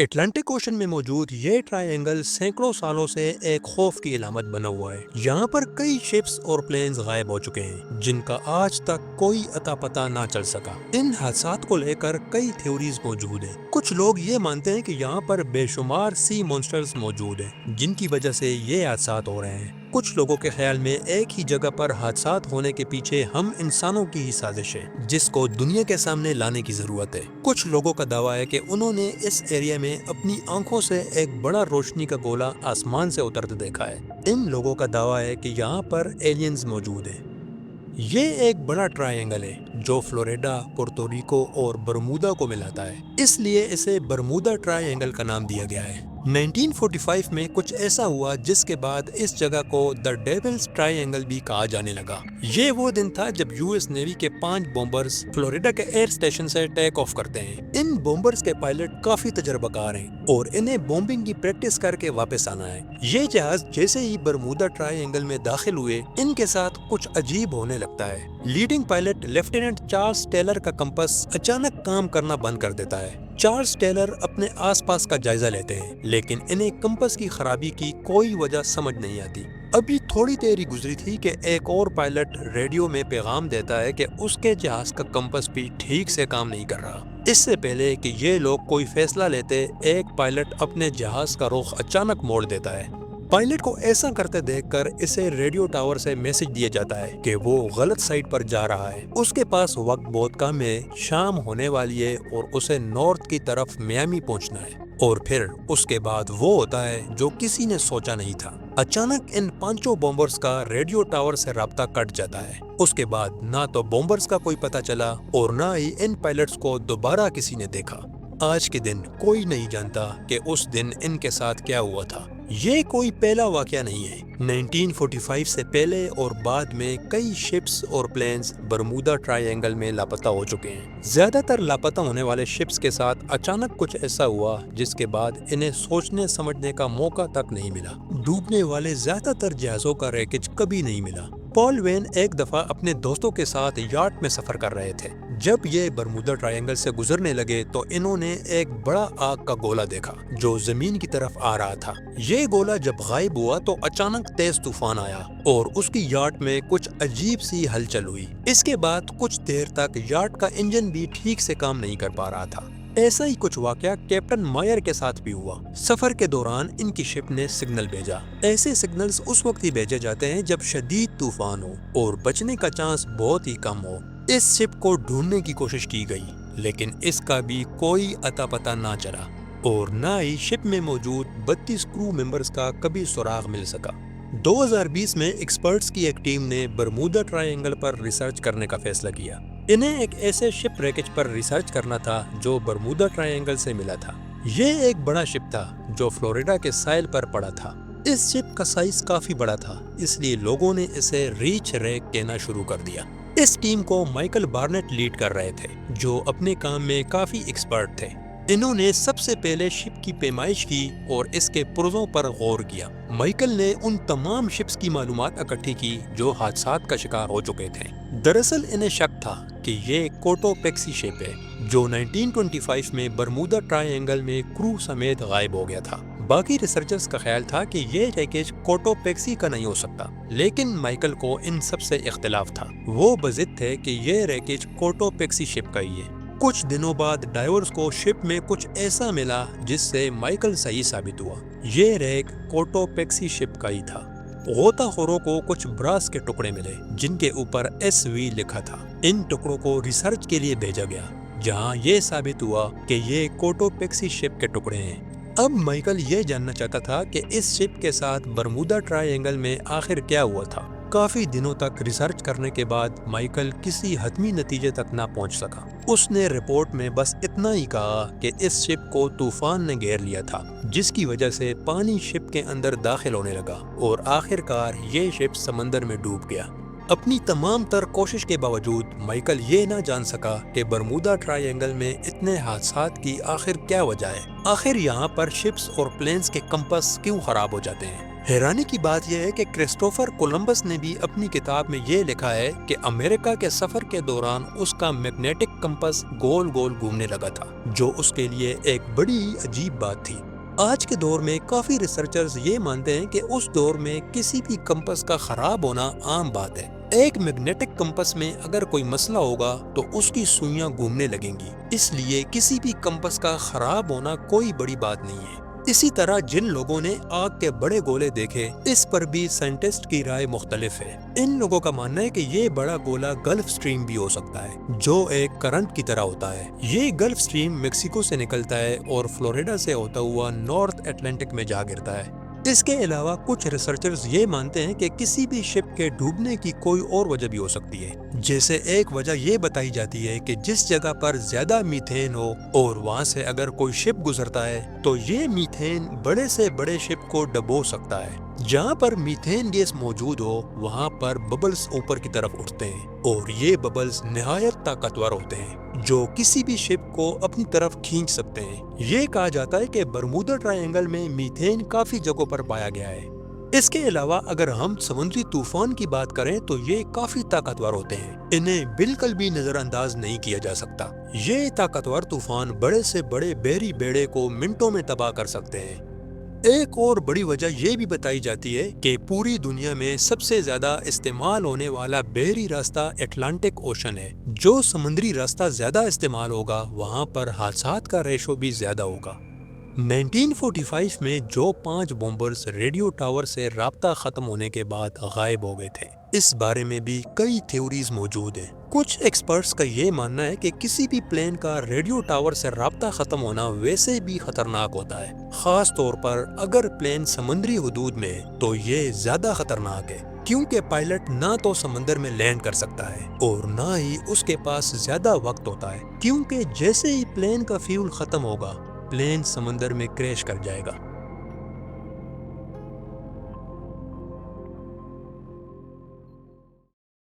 Atlantic ocean میں موجود یہ ٹرائی سینکڑوں سالوں سے ایک خوف کی علامت بنا ہوا ہے۔ یہاں پر کئی شپس اور پلینز غائب ہو چکے ہیں جن کا آج تک کوئی اتا پتہ نہ چل سکا۔ ان حادثات کو لے کر کئی تھیوریز موجود ہیں۔ کچھ لوگ یہ مانتے ہیں کہ یہاں پر بے شمار سی مونسٹرز موجود ہیں جن کی وجہ سے یہ حادثات ہو رہے ہیں۔ کچھ لوگوں کے خیال میں ایک ہی جگہ پر حادثات ہونے کے پیچھے ہم انسانوں کی ہی سازش ہے جس کو دنیا کے سامنے لانے کی ضرورت ہے۔ کچھ لوگوں کا دعویٰ ہے کہ انہوں نے اس ایریا میں اپنی آنکھوں سے ایک بڑا روشنی کا گولا آسمان سے اترتے دیکھا ہے۔ ان لوگوں کا دعویٰ ہے کہ یہاں پر ایلینز موجود ہیں۔ یہ ایک بڑا ٹرائنگل ہے جو فلوریڈا، پورٹو ریکو اور برمودا کو ملاتا ہے، اس لیے اسے برمودا ٹرائنگل کا نام دیا گیا ہے۔ 1945 میں کچھ ایسا ہوا جس کے بعد اس جگہ کو دا ڈیولز ٹرائنگل بھی کہا جانے لگا۔ یہ وہ دن تھا جب یو ایس نیوی کے 5 بومبرز فلوریڈا کے ایئر اسٹیشن سے ٹیک آف کرتے ہیں۔ ان بومبرز کے پائلٹ کافی تجربہ کار ہیں اور انہیں بومبنگ کی پریکٹس کر کے واپس آنا ہے۔ یہ جہاز جیسے ہی برمودا ٹرائنگل میں داخل ہوئے، ان کے ساتھ کچھ عجیب ہونے لگتا ہے۔ Leading pilot lieutenant Charles Taylor کا کمپس اچانک کام کرنا بند کر دیتا ہے۔ چارلس ٹیلر اپنے آس پاس کا جائزہ لیتے ہیں لیکن انہیں کمپس کی خرابی کی کوئی وجہ سمجھ نہیں آتی۔ ابھی تھوڑی دیر ہی گزری تھی کہ ایک اور پائلٹ ریڈیو میں پیغام دیتا ہے کہ اس کے جہاز کا کمپس بھی ٹھیک سے کام نہیں کر رہا۔ اس سے پہلے کہ یہ لوگ کوئی فیصلہ لیتے، ایک پائلٹ اپنے جہاز کا رخ اچانک موڑ دیتا ہے۔ پائلٹ کو ایسا کرتے دیکھ کر اسے ریڈیو ٹاور سے میسج دیا جاتا ہے کہ وہ غلط سائٹ پر جا رہا ہے، اس کے پاس وقت بہت کم ہے، شام ہونے والی ہے اور اسے نارتھ کی طرف میامی پہنچنا ہے۔ اور پھر اس کے بعد وہ ہوتا ہے جو کسی نے سوچا نہیں تھا۔ اچانک ان 5 بومبرز کا ریڈیو ٹاور سے رابطہ کٹ جاتا ہے۔ اس کے بعد نہ تو بومبرز کا کوئی پتہ چلا اور نہ ہی ان پائلٹس کو دوبارہ کسی نے دیکھا۔ آج کے دن کوئی نہیں جانتا کہ اس دن ان کے ساتھ کیا ہوا تھا۔ یہ کوئی پہلا واقعہ نہیں ہے۔ 1945 سے پہلے اور بعد میں کئی شپس اور پلینز برمودا ٹرائنگل میں لاپتہ ہو چکے ہیں۔ زیادہ تر لاپتہ ہونے والے شپس کے ساتھ اچانک کچھ ایسا ہوا جس کے بعد انہیں سوچنے سمجھنے کا موقع تک نہیں ملا۔ ڈوبنے والے زیادہ تر جہازوں کا ریکج کبھی نہیں ملا۔ پال وین ایک دفعہ اپنے دوستوں کے ساتھ یاٹ میں سفر کر رہے تھے۔ جب یہ برمودا ٹرائنگل سے گزرنے لگے تو انہوں نے ایک بڑا آگ کا گولا دیکھا جو زمین کی طرف آ رہا تھا۔ یہ گولا جب غائب ہوا تو اچانک تیز طوفان آیا اور اس کی یاٹ میں کچھ عجیب سی ہلچل ہوئی۔ اس کے بعد کچھ دیر تک یاٹ کا انجن بھی ٹھیک سے کام نہیں کر پا رہا تھا۔ ایسا ہی کچھ واقعہ کیپٹن مائر کے ساتھ بھی ہوا۔ سفر کے دوران ان کی شپ نے سگنل بھیجا۔ ایسے سگنلز اس وقت ہی بھیجے جاتے ہیں جب شدید طوفان ہو اور بچنے کا چانس بہت ہی کم ہو۔ اس شپ کو ڈھونڈنے کی کوشش کی گئی لیکن اس کا بھی کوئی اتا پتہ نہ چلا اور نہ ہی شپ میں موجود 32 کرو ممبرز کا کبھی سراغ مل سکا۔ 2020 میں ایکسپرٹس کی ایک ٹیم نے برمودا ٹرائنگل پر ریسرچ کرنے کا فیصلہ کیا۔ انہیں ایک ایسے شپ ریکج پر ریسرچ کرنا تھا جو برمودا ٹرائنگل سے ملا تھا۔ یہ ایک بڑا شپ تھا جو فلوریڈا کے ساحل پر پڑا تھا۔ اس شپ کا سائز کافی بڑا تھا اس لیے لوگوں نے اسے ریچ ریک کہنا شروع کر دیا۔ اس ٹیم کو مائیکل بارنیٹ لیڈ کر رہے تھے جو اپنے کام میں کافی ایکسپرٹ تھے۔ انہوں نے سب سے پہلے شپ کی پیمائش کی اور اس کے پرزوں پر غور کیا۔ مائیکل نے ان تمام شپس کی معلومات اکٹھی کی جو حادثات کا شکار ہو چکے تھے۔ دراصل انہیں شک تھا کہ یہ کوٹو پیکسی شپ ہے جو 1925 میں برمودا ٹرائنگل میں کرو سمیت غائب ہو گیا تھا۔ باقی ریسرچرز کا خیال تھا کہ یہ ریکیج کوٹو پیکسی کا نہیں ہو سکتا لیکن مائیکل کو ان سب سے اختلاف تھا۔ وہ بضد تھے کہ یہ ریکیج کوٹو پیکسی شپ کا ہی ہے۔ کچھ دنوں بعد ڈائیورز کو شپ میں کچھ ایسا ملا جس سے مائیکل صحیح ثابت ہوا۔ یہ ریک کوٹو پیکسی شپ کا ہی تھا۔ غوطہ خوروں کو کچھ براس کے ٹکڑے ملے جن کے اوپر SV لکھا تھا۔ ان ٹکڑوں کو ریسرچ کے لیے بھیجا گیا جہاں یہ ثابت ہوا کہ یہ کوٹو پیکسی شپ کے ٹکڑے ہیں۔ اب مائیکل یہ جاننا چاہتا تھا کہ اس شپ کے ساتھ برمودا ٹرائنگل میں آخر کیا ہوا تھا۔ کافی دنوں تک ریسرچ کرنے کے بعد مائیکل کسی حتمی نتیجے تک نہ پہنچ سکا۔ اس نے رپورٹ میں بس اتنا ہی کہا کہ اس شپ کو طوفان نے گھیر لیا تھا جس کی وجہ سے پانی شپ کے اندر داخل ہونے لگا اور آخر کار یہ شپ سمندر میں ڈوب گیا۔ اپنی تمام تر کوشش کے باوجود مائیکل یہ نہ جان سکا کہ برمودا ٹرائنگل میں اتنے حادثات کی آخر کیا وجہ ہے۔ آخر یہاں پر شپس اور پلینز کے کمپس کیوں خراب ہو جاتے ہیں؟ حیرانی کی بات یہ ہے کہ کرسٹوفر کولمبس نے بھی اپنی کتاب میں یہ لکھا ہے کہ امریکہ کے سفر کے دوران اس کا میگنیٹک کمپس گول گول گھومنے لگا تھا، جو اس کے لیے ایک بڑی عجیب بات تھی۔ آج کے دور میں کافی ریسرچرز یہ مانتے ہیں کہ اس دور میں کسی بھی کمپس کا خراب ہونا عام بات ہے۔ ایک میگنیٹک کمپس میں اگر کوئی مسئلہ ہوگا تو اس کی سوئیاں گھومنے لگیں گی، اس لیے کسی بھی کمپس کا خراب ہونا کوئی بڑی بات نہیں ہے۔ اسی طرح جن لوگوں نے آگ کے بڑے گولے دیکھے، اس پر بھی سائنٹسٹ کی رائے مختلف ہے۔ ان لوگوں کا ماننا ہے کہ یہ بڑا گولا گلف سٹریم بھی ہو سکتا ہے، جو ایک کرنٹ کی طرح ہوتا ہے۔ یہ گلف سٹریم میکسیکو سے نکلتا ہے اور فلوریڈا سے ہوتا ہوا نارتھ اٹلانٹک میں جا گرتا ہے۔ اس کے علاوہ کچھ ریسرچرز یہ مانتے ہیں کہ کسی بھی شپ کے ڈوبنے کی کوئی اور وجہ بھی ہو سکتی ہے۔ جیسے ایک وجہ یہ بتائی جاتی ہے کہ جس جگہ پر زیادہ میتھین ہو اور وہاں سے اگر کوئی شپ گزرتا ہے تو یہ میتھین بڑے سے بڑے شپ کو ڈبو سکتا ہے۔ جہاں پر میتھین گیس موجود ہو وہاں پر ببلز اوپر کی طرف اٹھتے ہیں اور یہ ببلز نہایت طاقتور ہوتے ہیں جو کسی بھی شپ کو اپنی طرف کھینچ سکتے ہیں۔ یہ کہا جاتا ہے کہ برمودا ٹرائینگل میں میتھین کافی جگہوں پر پایا گیا ہے۔ اس کے علاوہ اگر ہم سمندری طوفان کی بات کریں تو یہ کافی طاقتور ہوتے ہیں، انہیں بالکل بھی نظر انداز نہیں کیا جا سکتا۔ یہ طاقتور طوفان بڑے سے بڑے بحری بیڑے کو منٹوں میں تباہ کر سکتے ہیں۔ ایک اور بڑی وجہ یہ بھی بتائی جاتی ہے کہ پوری دنیا میں سب سے زیادہ استعمال ہونے والا بحری راستہ اٹلانٹک اوشن ہے۔ جو سمندری راستہ زیادہ استعمال ہوگا وہاں پر حادثات کا ریشو بھی زیادہ ہوگا۔ 1945 میں جو 5 بومبرز ریڈیو ٹاور سے رابطہ ختم ہونے کے بعد غائب ہو گئے تھے، اس بارے میں بھی کئی تھیوریز موجود ہیں۔ کچھ ایکسپرٹس کا یہ ماننا ہے کہ کسی بھی پلین کا ریڈیو ٹاور سے رابطہ ختم ہونا ویسے بھی خطرناک ہوتا ہے، خاص طور پر اگر پلین سمندری حدود میں ہے تو یہ زیادہ خطرناک ہے، کیونکہ پائلٹ نہ تو سمندر میں لینڈ کر سکتا ہے اور نہ ہی اس کے پاس زیادہ وقت ہوتا ہے، کیونکہ جیسے ہی پلین کا فیول ختم ہوگا پلین سمندر میں کریش کر جائے گا۔